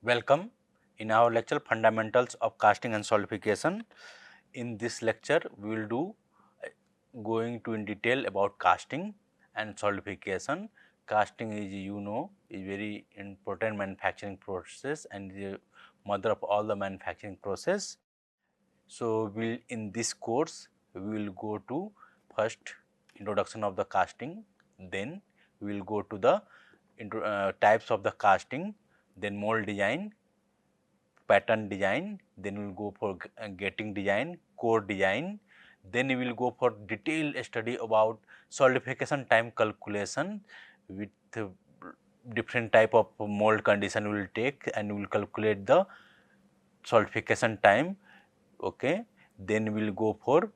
Welcome in our lecture Fundamentals of Casting and Solidification. In this lecture, we will do going to in detail about casting and solidification. Casting is is very important manufacturing process and the mother of all the manufacturing process. So, in this course we will go to first introduction of the casting, then we will go to the types of the casting, then mold design, pattern design, then we will go for getting design, core design, then we will go for detailed study about solidification time calculation with different type of mold condition we will take and we will calculate the solidification time. Okay. Then we will go for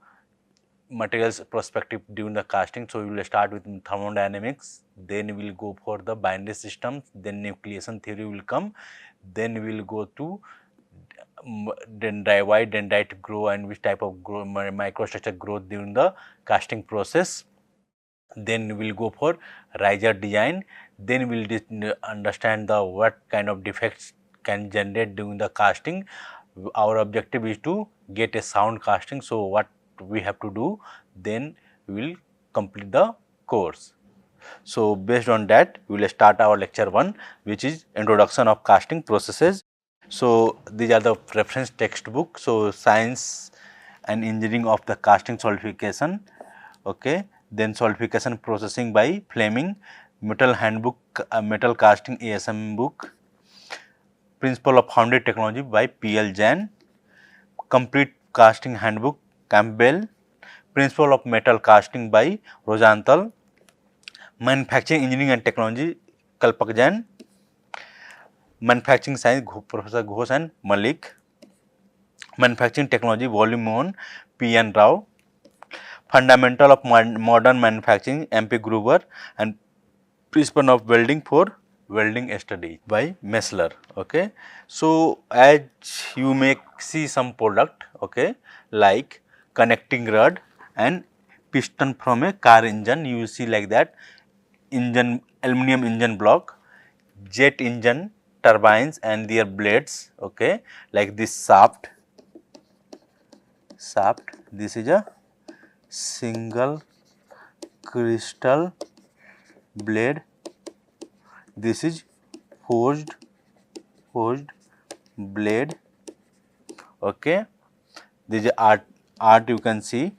materials perspective during the casting. So, we will start with thermodynamics, then we will go for the binary systems, then nucleation theory will come, then we will go to why dendrite grow and which type of microstructure growth during the casting process. Then we will go for riser design, then we will understand the what kind of defects can generate during the casting. Our objective is to get a sound casting. So, what we have to do, then we will complete the course. So, based on that we will start our lecture 1, which is introduction of casting processes. So, these are the reference textbook. So, science and engineering of the casting solidification, okay. Then solidification processing by Fleming, metal handbook, metal casting ASM book, principle of foundry technology by PL Jain, complete casting handbook Campbell, principle of metal casting by Rosenthal, manufacturing engineering and technology Kalpak Jain, manufacturing science Professor Ghosh and Malik, manufacturing technology volume 1 P.N. Rao, fundamental of modern manufacturing MP Gruber, and principle of welding for welding study by Messler. Okay. So, as you may see some product, okay, like connecting rod and piston from a car engine, you will see like that, engine, aluminum engine block, jet engine turbines and their blades, okay, like this shaft, this is a single crystal blade, this is forged blade, okay. This is art you can see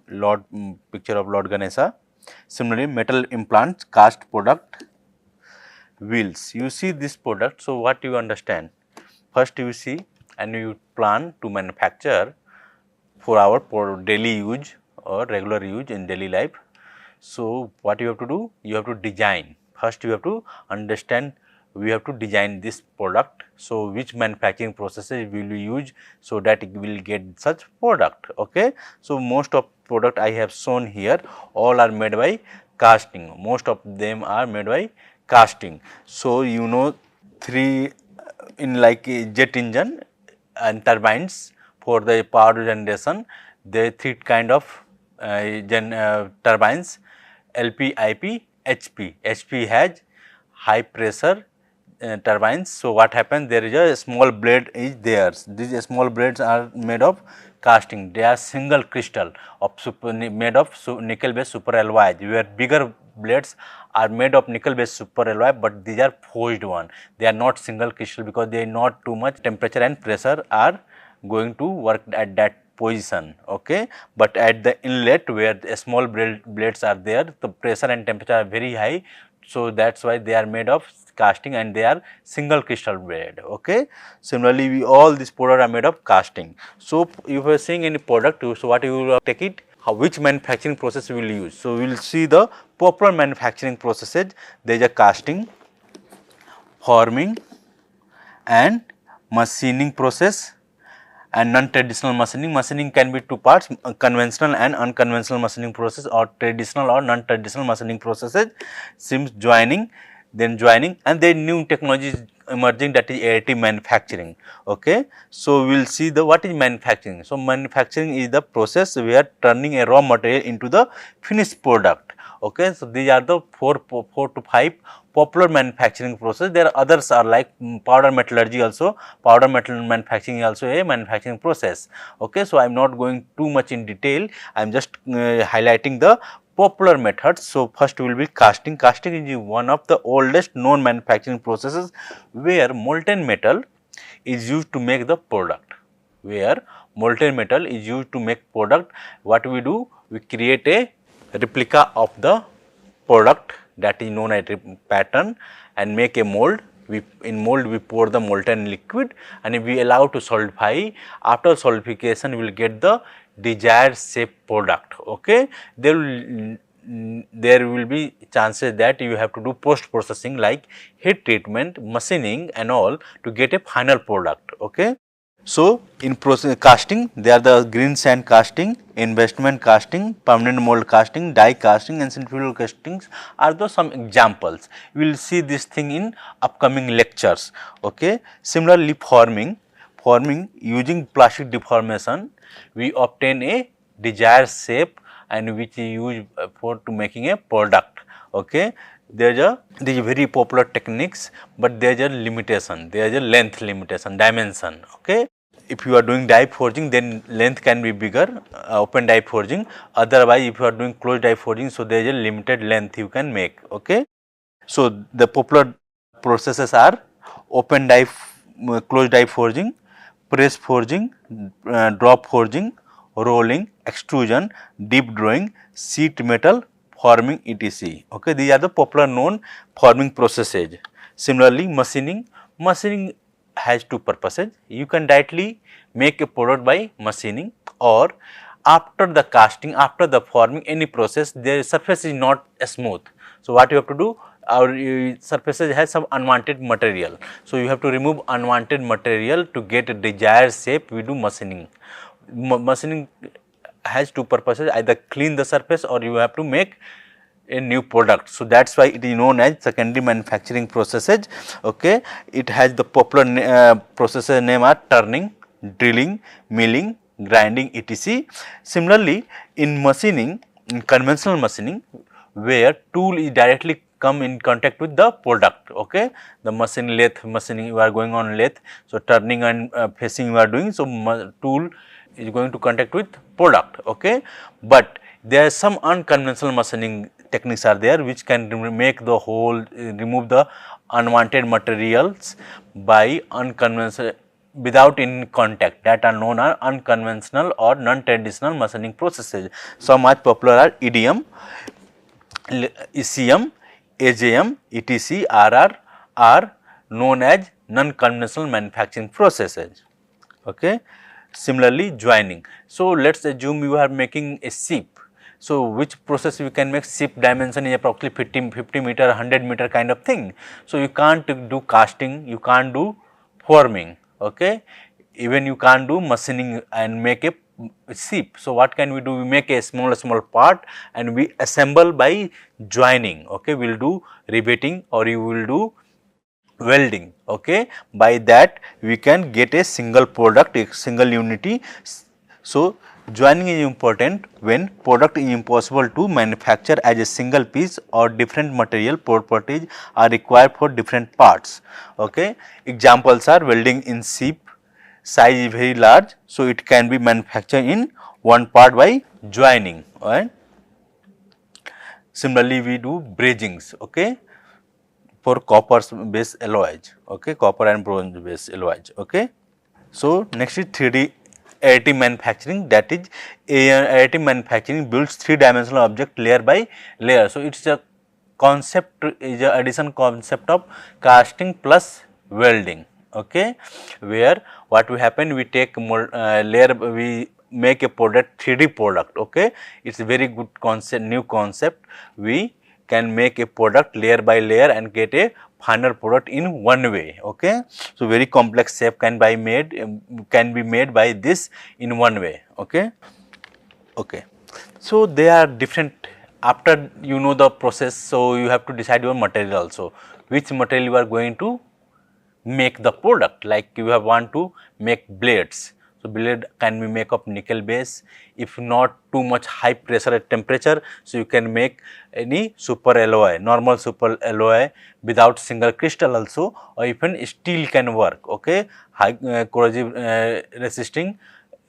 Lord picture of Lord Ganesha. Similarly, metal implants, cast product, wheels. You see this product. So, what you understand? First you see and you plan to manufacture for our daily use or regular use in daily life. So, what you have to do? You have to design. First you have to understand, we have to design this product. So, which manufacturing processes will we use so that it will get such product. Okay. So, most of product I have shown here all are made by casting, most of them are made by casting. So, you know, three in like a jet engine and turbines for the power generation, there are three kind of turbines LP, IP, HP. HP has high pressure turbines. So, what happens, there is a small blade is there. These small blades are made of casting, they are single crystal of made of nickel based super alloys, where bigger blades are made of nickel based super alloy, but these are forged one, they are not single crystal because they are not too much temperature and pressure are going to work at that position. Okay. But at the inlet where the small blades are there, the pressure and temperature are very high. So, that is why they are made of casting and they are single crystal blade. Okay. Similarly, we all these products are made of casting. So, if you are seeing any product, so what you will take it, how, which manufacturing process we will use. So, we will see the popular manufacturing processes. There is a casting, forming and machining process and non-traditional machining. Machining can be two parts, conventional and unconventional machining process, or traditional or non-traditional machining processes, seams joining, then joining, and then new technology is emerging, that is additive manufacturing. Okay. So, we will see the what is manufacturing. So, manufacturing is the process where turning a raw material into the finished product. Okay. So, these are the four to five popular manufacturing process. There are others are like powder metallurgy also. Powder metal manufacturing is also a manufacturing process. Okay, so I am not going too much in detail. I am just highlighting the popular methods. So first will be casting. Casting is one of the oldest known manufacturing processes where molten metal is used to make the product. Where molten metal is used to make product, what we do? We create a replica of the product, that is known as pattern, and make a mold. In mold we pour the molten liquid and we allow to solidify. After solidification we will get the desired shape product. Okay, there will be chances that you have to do post processing like heat treatment, machining and all to get a final product. Okay. So, in process casting, there are the green sand casting, investment casting, permanent mold casting, die casting and centrifugal castings are the some examples. We will see this thing in upcoming lectures. Okay. Similarly, forming using plastic deformation, we obtain a desired shape and which is used for to making a product. Okay. These are very popular techniques, but there is a limitation, there is a length limitation, dimension. Okay. If you are doing die forging, then length can be bigger, open die forging. Otherwise, if you are doing closed die forging, so there is a limited length you can make. Okay. So, the popular processes are open die, closed die forging, press forging, drop forging, rolling, extrusion, deep drawing, sheet metal, forming etc. Okay, these are the popular known forming processes. Similarly, machining has two purposes. You can directly make a product by machining, or after the casting, after the forming any process, the surface is not smooth. So, what you have to do? Our surfaces has some unwanted material. So, you have to remove unwanted material to get a desired shape. We do machining. Machining has two purposes, either clean the surface or you have to make a new product. So, that is why it is known as secondary manufacturing processes. Okay. It has the popular processes name are turning, drilling, milling, grinding etc. Similarly, in machining, in conventional machining, where tool is directly come in contact with the product. Okay. The machine lathe machining, you are going on lathe. So, turning and facing you are doing. So, tool is going to contact with product. Okay. But there are some unconventional machining techniques are there which can make the whole, remove the unwanted materials by unconventional without in contact, that are known as unconventional or non-traditional machining processes. Some are popular are EDM, ECM, AJM, etc. are known as non-conventional manufacturing processes. Okay. Similarly, joining. So, let us assume you are making a ship. So, which process you can make? Ship dimension is approximately 50 meter, 100 meter kind of thing. So, you can't do casting, you can't do forming. Okay. Even you can't do machining and make a ship. So, what can we do? We make a small part and we assemble by joining. Okay. We will do riveting or you will do welding. Okay. By that we can get a single product, a single unity. So, joining is important when product is impossible to manufacture as a single piece or different material properties are required for different parts. Okay. Examples are welding in ship, size is very large. So, it can be manufactured in one part by joining. Right. Similarly, we do brazings. Okay, for copper based alloys. Okay, copper and bronze based alloys. Okay. So, next is 3D additive manufacturing, that is additive manufacturing builds 3-dimensional object layer by layer. So, it is a concept, is a addition concept of casting plus welding. Okay, where what will happen, we take layer, we make a product, 3D product. Okay, it is a very good concept, new concept. We can make a product layer by layer and get a final product in one way. Okay. So, very complex shape can be made by this in one way. Okay. Okay. So, they are different. After you know the process, so you have to decide your material also, which material you are going to make the product. Like you have want to make blades, So blade can be made of nickel base. If not too much high pressure at temperature, so you can make any super alloy, normal super alloy without single crystal also, or even steel can work. Okay, high corrosive resisting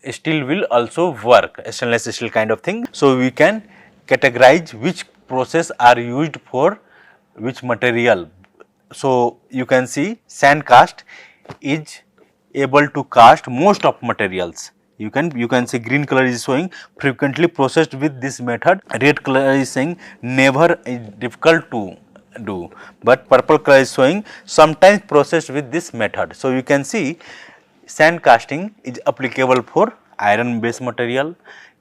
steel will also work, stainless steel kind of thing. So we can categorize which process are used for which material. So you can see sand cast is able to cast most of materials. You can see green color is showing frequently processed with this method, red color is saying never is difficult to do, but purple color is showing sometimes processed with this method. So you can see sand casting is applicable for iron based material,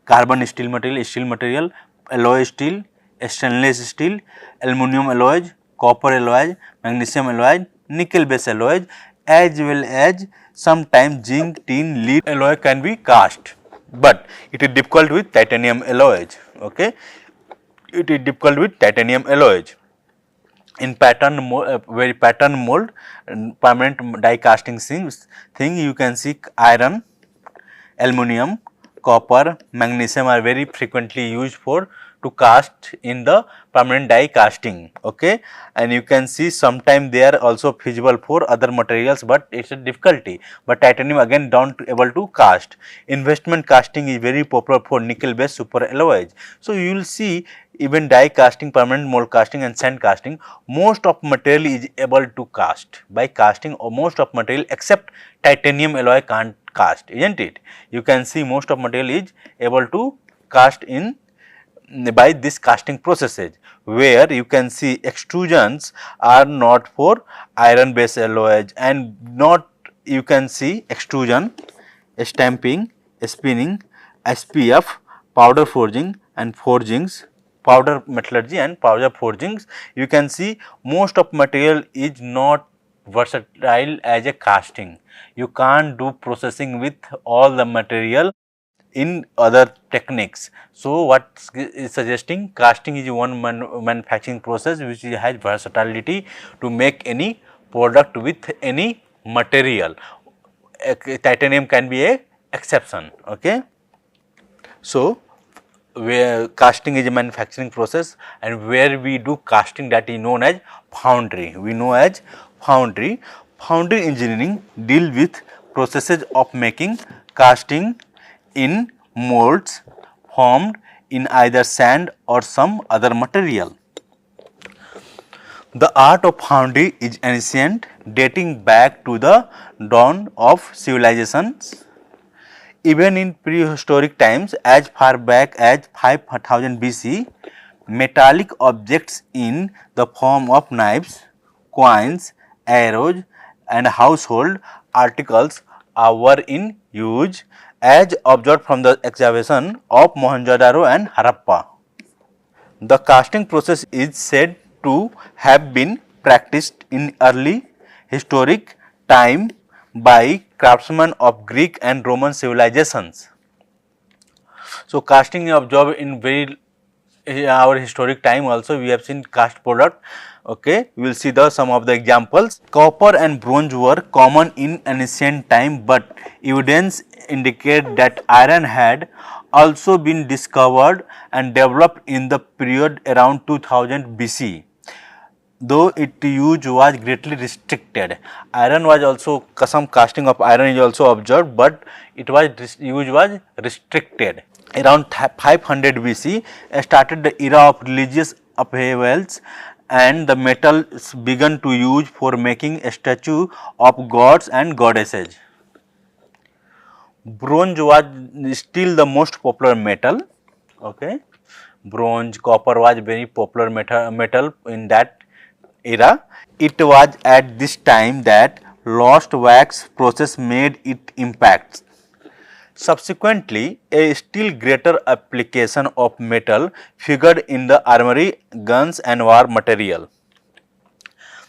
carbon steel material, alloy steel, stainless steel, aluminum alloys, copper alloys, magnesium alloys, nickel based alloys, as well as sometimes zinc, tin, lead alloy can be cast, but it is difficult with titanium alloys. Okay, it is difficult with titanium alloys. In very pattern mold permanent die casting thing, you can see iron, aluminum, copper, magnesium are very frequently used for to cast in the permanent die casting. Okay, and you can see sometime they are also feasible for other materials, but it is a difficulty. But titanium again don't able to cast. Investment casting is very popular for nickel based super alloys. So you will see even die casting, permanent mold casting and sand casting, most of material is able to cast by casting, or most of material except titanium alloy can't cast, isn't it? You can see most of material is able to cast in by this casting processes, where you can see extrusions are not for iron based alloys, and not you can see extrusion, stamping, spinning, SPF, powder forging and forgings, powder metallurgy and powder forgings. You can see most of material is not versatile as a casting. You can't do processing with all the material in other techniques. So what is suggesting, casting is one manufacturing process which has versatility to make any product with any material. Titanium can be a exception. Okay. So where casting is a manufacturing process, and where we do casting, that is known as foundry. We know as foundry. Foundry engineering deal with processes of making casting in molds formed in either sand or some other material. The art of foundry is ancient, dating back to the dawn of civilizations. Even in prehistoric times, as far back as 5000 BC, metallic objects in the form of knives, coins, arrows and household articles were in use, as observed from the excavation of Mohenjo-daro and Harappa. The casting process is said to have been practiced in early historic time by craftsmen of Greek and Roman civilizations. So casting is observed in very our historic time also. We have seen cast product. Okay, we will see the some of the examples. Copper and bronze were common in ancient time, but evidence indicate that iron had also been discovered and developed in the period around 2000 BC, though its use was greatly restricted. Iron was also, some casting of iron is also observed, but it was use was restricted. Around 500 BC started the era of religious upheavals, and the metal began to use for making a statue of gods and goddesses. Bronze was still the most popular metal. Okay, bronze, copper was very popular metal in that era. It was at this time that lost wax process made it impact. Subsequently, a still greater application of metal figured in the armory, guns and war material.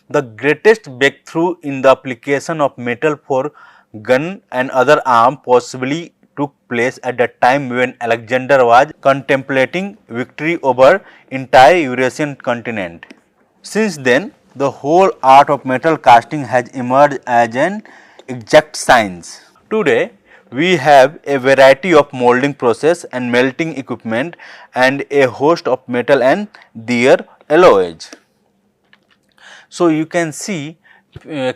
The greatest breakthrough in the application of metal for gun and other arms possibly took place at the time when Alexander was contemplating victory over entire Eurasian continent. Since then, the whole art of metal casting has emerged as an exact science. Today, we have a variety of molding process and melting equipment and a host of metal and their alloys. So, you can see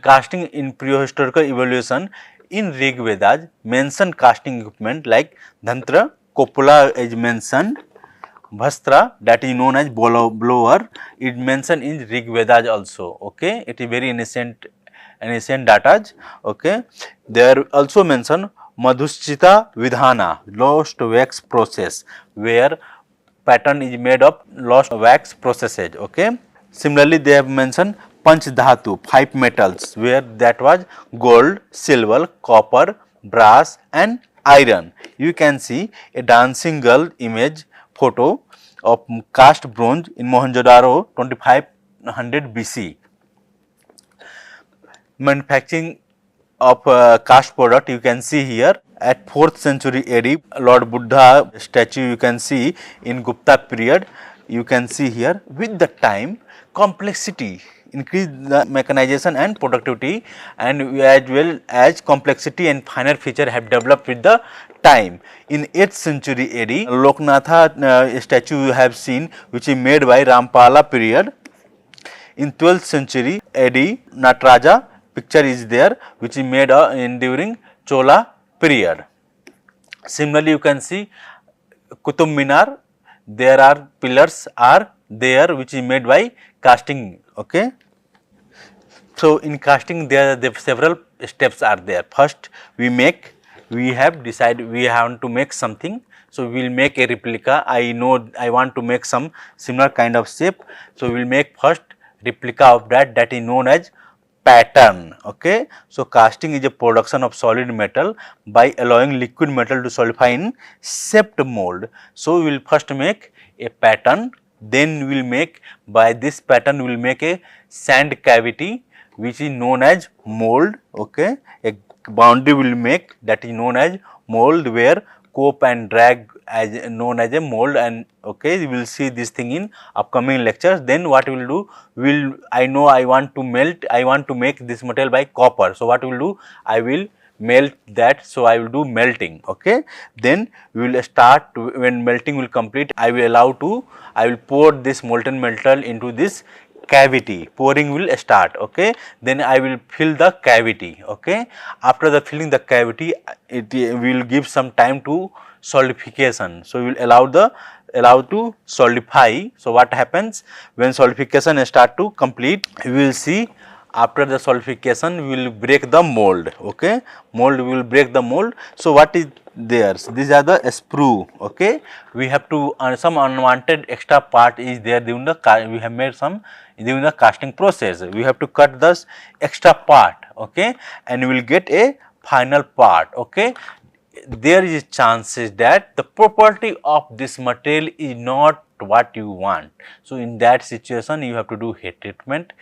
casting in prehistorical evolution. In Rig Vedas mention casting equipment like Dhantra, Coppola is mentioned, Bhastra, that is known as blower, is mentioned in Rig Vedas also. Okay, it is very ancient data. Okay, there also mention Madhuschita Vidhana, lost wax process, where pattern is made of lost wax processes. Okay. Similarly, they have mentioned Panch Dhatu, 5 metals, where that was gold, silver, copper, brass and iron. You can see a dancing girl image photo of cast bronze in Mohenjo-daro 2500 BC. Manufacturing of cast product you can see here at 4th century AD, Lord Buddha statue you can see in Gupta period. You can see here with the time complexity increase the mechanization and productivity, and as well as complexity and finer feature have developed with the time. In 8th century AD, Loknatha statue you have seen which is made by Rampala period. In 12th century AD, Nataraja picture is there which is made in during Chola period. Similarly, you can see Qutub Minar, there are pillars are there which is made by casting. Okay. So, in casting there several steps are there. First we have decided we have to make something. So, we will make a replica. I know I want to make some similar kind of shape. So, we will make first replica of that is known as pattern. Okay. So, casting is a production of solid metal by allowing liquid metal to solidify in shaped mold. So, we will first make a pattern, then we will make by this pattern we will make a sand cavity which is known as mold. Okay. A boundary will make that is known as mold, where cope and drag as known as a mold. And okay, we will see this thing in upcoming lectures. Then what we will do, I know I want to make this material by copper. So, what we will do, I will melt that. So, I will do melting. Okay. Then we will start when melting will complete, I will pour this molten metal into this cavity. Pouring will start. Okay. Then I will fill the cavity. Okay. After the filling the cavity, it will give some time to solidification. So, we will allow to solidify. So, what happens when solidification start to complete, we will see after the solidification we will break the mold. Okay. Mold, we will break the mold. So, what is there? So, these are the sprue. Okay. We have to some unwanted extra part is there during the we have made some during the casting process. We have to cut this extra part. Okay. And we will get a final part. Okay. There is chances that the property of this material is not what you want. So, in that situation you have to do heat treatment.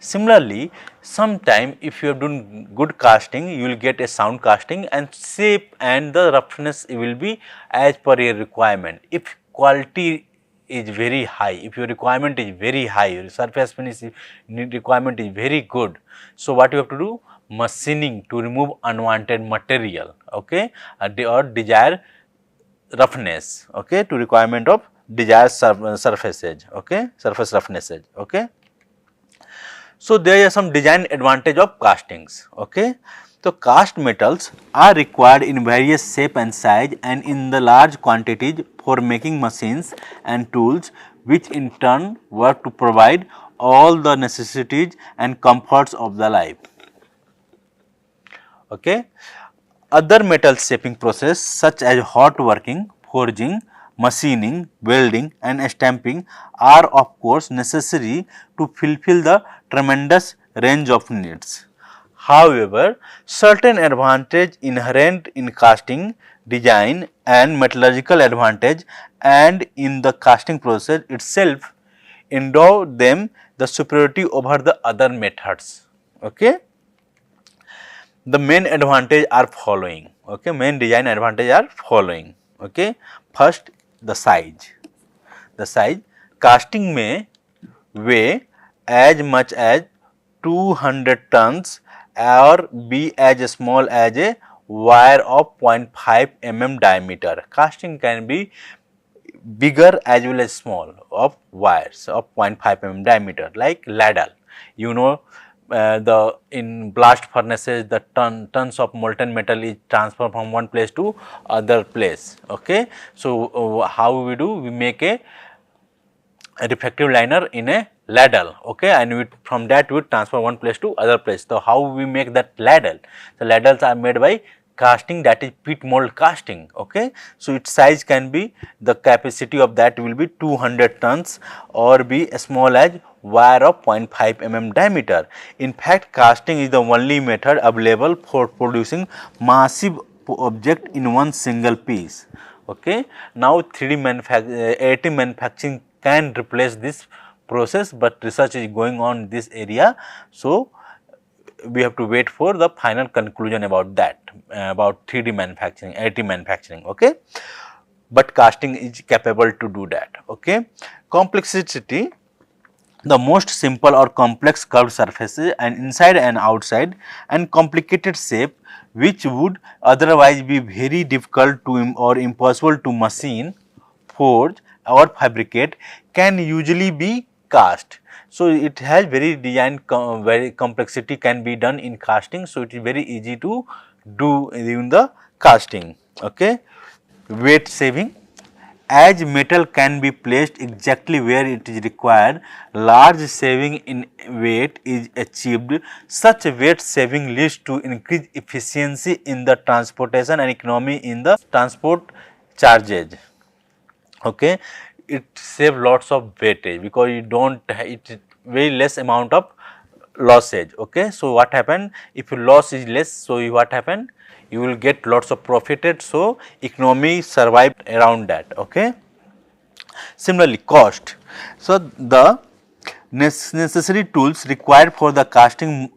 Similarly, sometime if you have done good casting, you will get a sound casting and shape and the roughness will be as per your requirement. If quality is very high, if your requirement is very high, your surface finish requirement is very good. So, what you have to do? Machining to remove unwanted material. Okay, or desired roughness. Okay, to requirement of desired surface edge. Okay, surface roughness edge. Okay. So, there are some design advantage of castings. Okay. So, cast metals are required in various shape and size and in the large quantities for making machines and tools, which in turn work to provide all the necessities and comforts of the life. Okay. Other metal shaping process such as hot working, forging, machining, welding and stamping are of course necessary to fulfill the tremendous range of needs. However, certain advantage inherent in casting design and metallurgical advantage and in the casting process itself endow them the superiority over the other methods. Okay. The main advantage are following. Okay. Main design advantage are following. Okay. First, the size. The size, casting may weigh as much as 200 tons or be as small as a wire of 0.5 mm diameter. Casting can be bigger as well as small of wires of 0.5 mm diameter, like ladle. You know, the in blast furnaces the tons of molten metal is transferred from one place to other place. Okay, so how we do, we make a refractive liner in a ladle, okay, and we, from that we transfer one place to other place. So how we make that ladle? The ladles are made by casting, that is pit mold casting, okay. So its size can be, the capacity of that will be 200 tons or be as small as wire of 0.5 mm diameter. In fact, casting is the only method available for producing massive object in one single piece. Okay. Now 3D additive manufacturing can replace this process, but research is going on in this area. So we have to wait for the final conclusion about that, about 3D manufacturing, additive manufacturing. Okay. But casting is capable to do that. Okay. Complexity, the most simple or complex curved surfaces and inside and outside and complicated shape which would otherwise be very difficult to or impossible to machine, forge or fabricate can usually be cast. So it has very design very complexity can be done in casting. So it is very easy to do in the casting. Okay. Weight saving, as metal can be placed exactly where it is required, large saving in weight is achieved. Such weight saving leads to increased efficiency in the transportation and economy in the transport charges. Okay. It save lots of weightage because you don't, it very less amount of lossage. Okay. So what happen, if your loss is less, so you what happen, you will get lots of profited. So economy survived around that. Okay. Similarly, cost. So the necessary tools required for the casting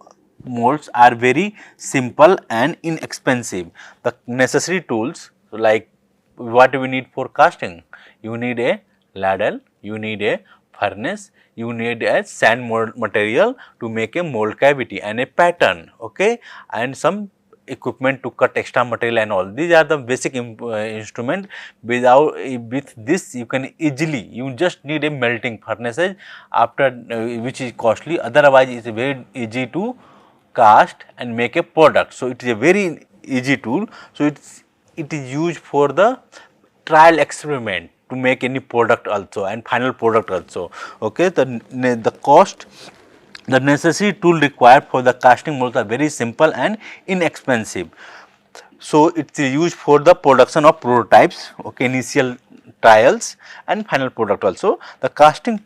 molds are very simple and inexpensive. The necessary tools, like what we need for casting, you need a ladle, you need a furnace, you need a sand mold material to make a mold cavity and a pattern, okay, and some equipment to cut extra material and all. These are the basic instrument. Without with this you can easily, you just need a melting furnaces after which is costly, otherwise it is very easy to cast and make a product. So it is a very easy tool. So it is used for the trial experiment to make any product also and final product also. Okay. The cost, the necessary tool required for the casting molds are very simple and inexpensive. So it is used for the production of prototypes, okay, initial trials and final product also. The casting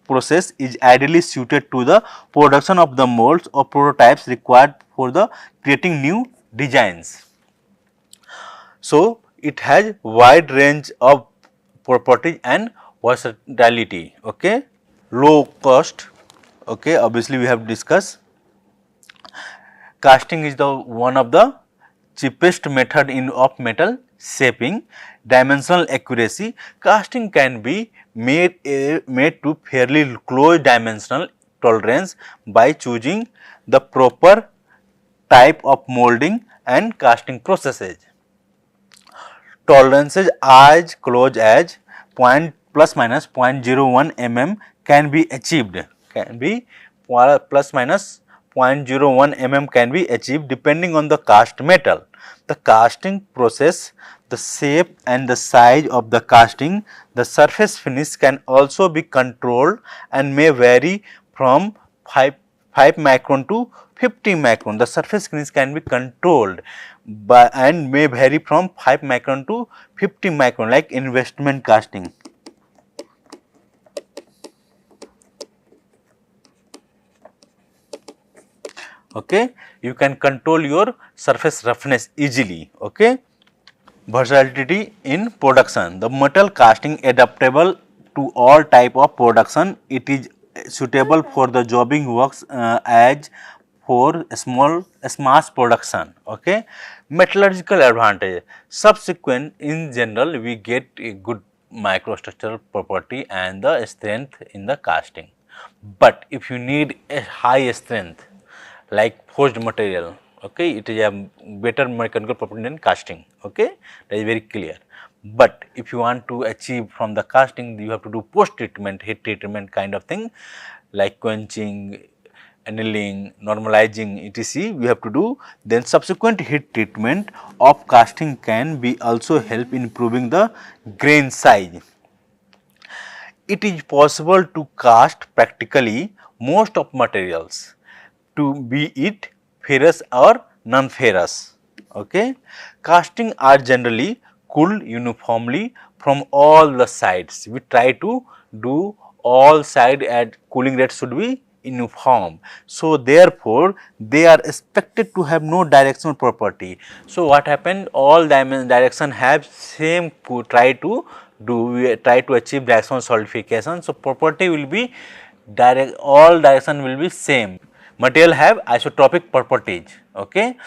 process is ideally suited to the production of the molds or prototypes required for the creating new designs. So it has wide range of properties and versatility. Okay. Low cost, okay, obviously we have discussed. Casting is the one of the cheapest method in of metal shaping. Dimensional accuracy, casting can be made to fairly close dimensional tolerance by choosing the proper type of molding and casting processes. Tolerances as close as plus minus 0.01 mm can be achieved, can be plus minus 0.01 mm can be achieved depending on the cast metal. The casting process, the shape and the size of the casting, the surface finish can also be controlled and may vary from 5 micron to 50 micron. The surface finish can be controlled by and may vary from 5 micron to 50 micron, like investment casting. Okay. You can control your surface roughness easily. Okay. Versatility in production, the metal casting adaptable to all type of production. It is suitable for the jobbing works as for mass production. Okay. Metallurgical advantage, subsequent in general we get a good microstructural property and the strength in the casting. But if you need a high strength like forged material, Okay, it is a better mechanical property than casting. Okay, that is very clear. But if you want to achieve from the casting, you have to do post treatment, heat treatment kind of thing, like quenching, annealing, normalizing, etc. We have to do. Then subsequent heat treatment of casting can be also help in improving the grain size. It is possible to cast practically most of materials, to be it ferrous or non-ferrous. Okay. Casting are generally cooled uniformly from all the sides. We try to do all side at cooling rate should be uniform. So, therefore, they are expected to have no directional property. So, what happened, all direction have same try to do, we try to achieve directional solidification. So, property will be direct, all direction will be same. Material have isotropic properties. Okay.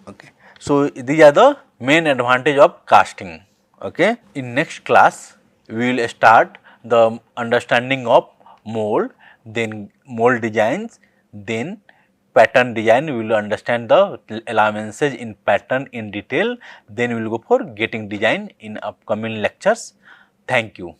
Okay. So, these are the main advantage of casting. Okay. In next class, we will start the understanding of mold, then mold designs, then pattern design. We will understand the allowances in pattern in detail, then we will go for getting design in upcoming lectures. Thank you.